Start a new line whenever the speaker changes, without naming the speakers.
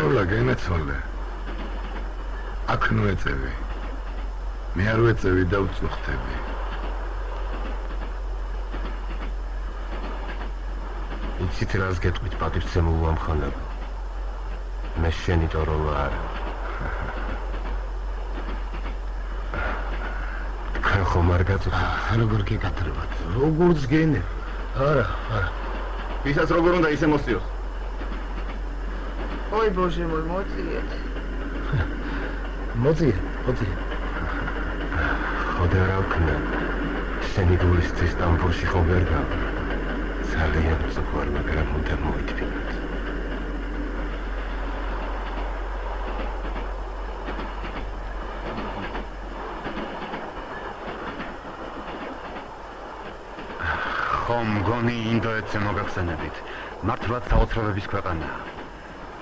შეცავლა გენაცვალე. აქ ნუ ეწევი. მე არ ვეწევი და უწუხდები.
იცით რას გეტყვით პატივცემულ ამხანებო. მე შენი დოროლა არა. თქვენ ხომ არ გაწუხებთ?
როგორ გეკატრებათ? როგორც გენებ? არა.
ვისაც როგორ უნდა ისე მოსწიოს.
ой боже мой, მოწიეთ.
მოწიე.
ხოდა რა ვქნა? შენი გულისთვის სტამბოლში ხომ ვერ გავა? ძალიან მწუხარ, მაგრამ უნდა მოითმინოთ.
ხომ მგონი ინდოეთზე მოგახსენებით? მართლაც საოცრებების ქვეყანაა.